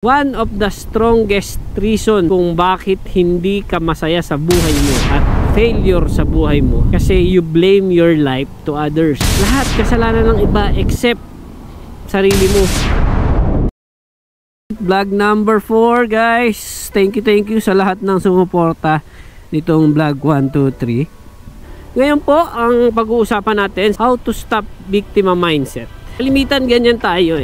One of the strongest reason kung bakit hindi ka masaya sa buhay mo at failure sa buhay mo kasi you blame your life to others. Lahat kasalanan ng iba except sarili mo. Vlog number 4 guys. Thank you sa lahat ng sumuporta nitong vlog 1, 2, 3. Ngayon po ang pag-uusapan natin, how to stop biktima mindset. Limitan ganyan tayo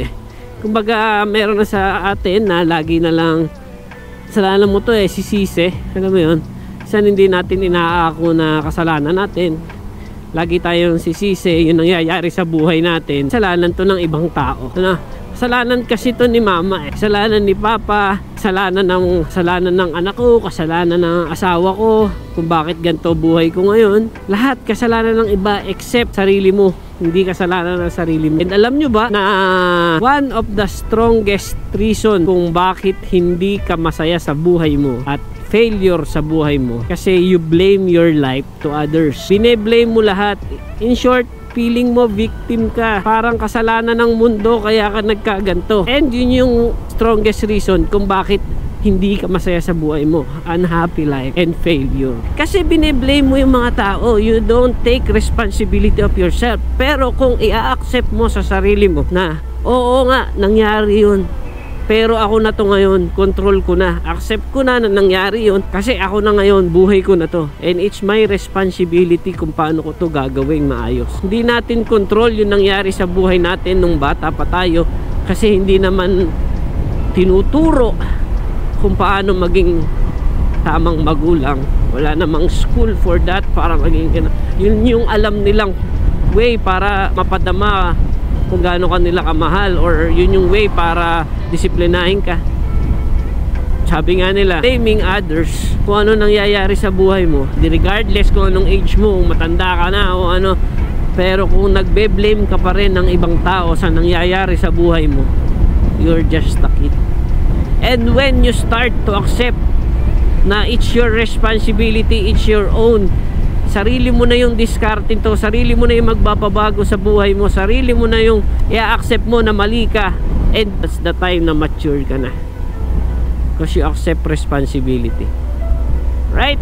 Kumbaga meron na sa atin na lagi na lang kasalanan mo to sisisi. Alam mo yun, saan hindi natin inaako na kasalanan natin. Lagi tayong sisisi yung nangyayari sa buhay natin. Kasalanan to ng ibang tao. Kasalanan kasi to ni mama kasalanan ni papa, kasalanan ng anak ko, kasalanan ng asawa ko kung bakit ganito buhay ko ngayon. Lahat kasalanan ng iba except sarili mo. Hindi kasalanan ng sarili mo. And alam nyo ba na one of the strongest reason kung bakit hindi ka masaya sa buhay mo at failure sa buhay mo kasi you blame your life to others. Bine-blame mo lahat. In short, feeling mo victim ka. Parang kasalanan ng mundo kaya ka nagkaganto. And yun yung strongest reason kung bakit hindi ka masaya sa buhay mo. Unhappy life and failure. Kasi bine-blame mo yung mga tao. You don't take responsibility of yourself. Pero kung i-accept mo sa sarili mo na, oo nga, nangyari yun. Pero ako na to ngayon, control ko na. Accept ko na nangyari yun kasi ako na ngayon, buhay ko na to. And it's my responsibility kung paano ko to gagawing maayos. Hindi natin control yung nangyari sa buhay natin nung bata pa tayo kasi hindi naman tinuturo kung paano maging tamang magulang. Wala namang school for that para maging yun yung alam nilang way para mapadama kung gaano ka nila kamahal, or yun yung way para disiplinahin ka. Sabi nga nila, blaming others kung ano nangyayari sa buhay mo, regardless kung anong age mo, matanda ka na o ano, pero kung nagbe-blame ka pa rin ng ibang tao sa nangyayari sa buhay mo, you're just a kid. And when you start to accept na it's your responsibility, it's your own, sarili mo na yung discarding to, sarili mo na yung magbabago sa buhay mo, sarili mo na yung i-accept mo na mali ka, and that's the time na mature ka na because you accept responsibility, right?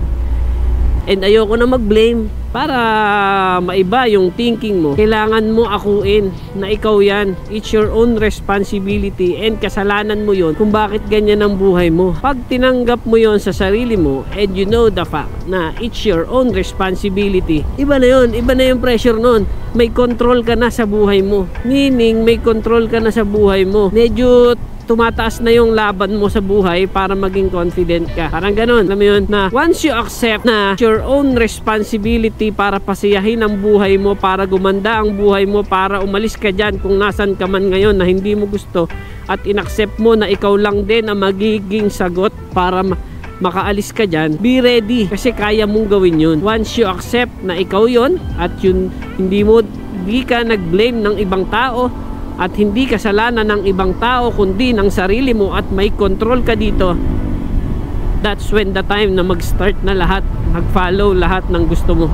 And ayoko na mag-blame para maiba yung thinking mo. Kailangan mo akuin na ikaw yan. It's your own responsibility and kasalanan mo yon kung bakit ganyan ang buhay mo. Pag tinanggap mo yon sa sarili mo and you know the fact na it's your own responsibility, iba na yun. Iba na yung pressure nun. May control ka na sa buhay mo. Meaning may control ka na sa buhay mo. Medyo tumataas na yung laban mo sa buhay para maging confident ka. Parang ganun. Alam mo yun, na once you accept na your own responsibility para pasiyahin ang buhay mo, para gumanda ang buhay mo, para umalis ka dyan kung nasan ka man ngayon na hindi mo gusto, at inaccept mo na ikaw lang din ang magiging sagot para makaalis ka dyan, be ready kasi kaya mong gawin yun. Once you accept na ikaw yun at yun, hindi ka nag-blame ng ibang tao at hindi kasalanan ng ibang tao kundi ng sarili mo at may control ka dito, that's when the time na mag-start na lahat, mag-follow lahat ng gusto mo.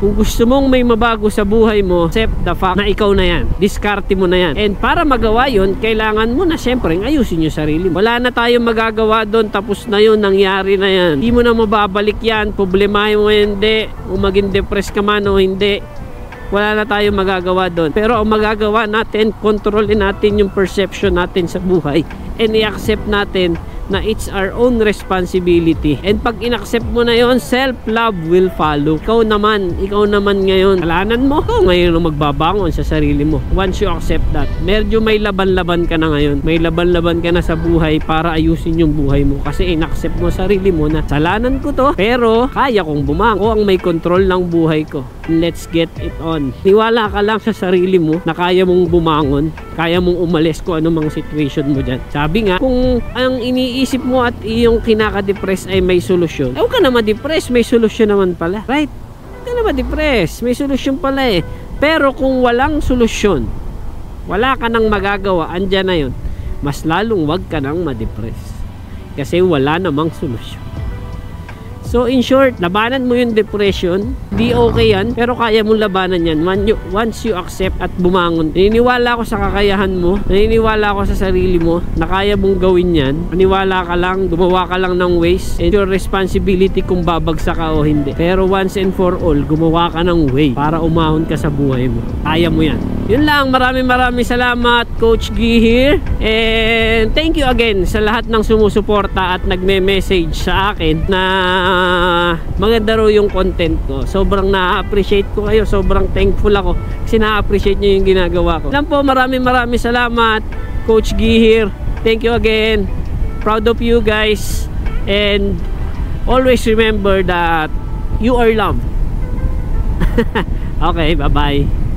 Kung gusto mong may mabago sa buhay mo, accept the fact na ikaw na yan, diskarte mo na yan. And para magawa yun, kailangan mo na syempre ayusin yung sarili mo. Wala na tayong magagawa doon, tapos na yun, nangyari na yan. Hindi mo na mababalik yan, problemahin mo hindi, o maging depressed ka man o hindi, wala na tayong magagawa doon. Pero ang magagawa natin, kontrolin natin yung perception natin sa buhay and i-accept natin na it's our own responsibility. And pag in-accept mo na yon, self-love will follow. Ikaw naman ngayon, kalanan mo, ikaw ngayon ang magbabangon sa sarili mo. Once you accept that, medyo may laban-laban ka na ngayon. May laban-laban ka na sa buhay para ayusin yung buhay mo. Kasi in-accept mo sarili mo na salanan ko to, pero kaya kong bumangon. Ako ang may control ng buhay ko. Let's get it on. Niwala ka lang sa sarili mo na kaya mong bumangon, kaya mong umalis kung anumang situation mo dyan. Sabi nga, kung ang iniisip mo at iyong kinaka-depress ay may solusyon, huwag ka na ma-depress, may solusyon naman pala, right? Huwag ka na ma-depress, may solusyon pala Pero kung walang solusyon, wala ka nang magagawa, andyan na yun, mas lalong wag ka nang ma-depress kasi wala namang solusyon. So in short, labanan mo yung depression. Di okay yan, pero kaya mong labanan yan once you accept at bumangon. Naniniwala ako sa kakayahan mo, naniniwala ako sa sarili mo na kaya mong gawin yan. Maniwala ka lang, gumawa ka lang ng ways, and your responsibility kung babagsak ka o hindi. Pero once and for all, gumawa ka ng way para umahon ka sa buhay mo. Kaya mo yan. Yun lang, maraming salamat, Coach G here. And thank you again sa lahat ng sumusuporta at nagme-message sa akin na maganda raw yung content ko. Sobrang na-appreciate ko kayo, sobrang thankful ako kasi na-appreciate nyo yung ginagawa ko. Lang po, maraming salamat, Coach G here. Thank you again. Proud of you guys, and always remember that you are loved. Okay, bye-bye.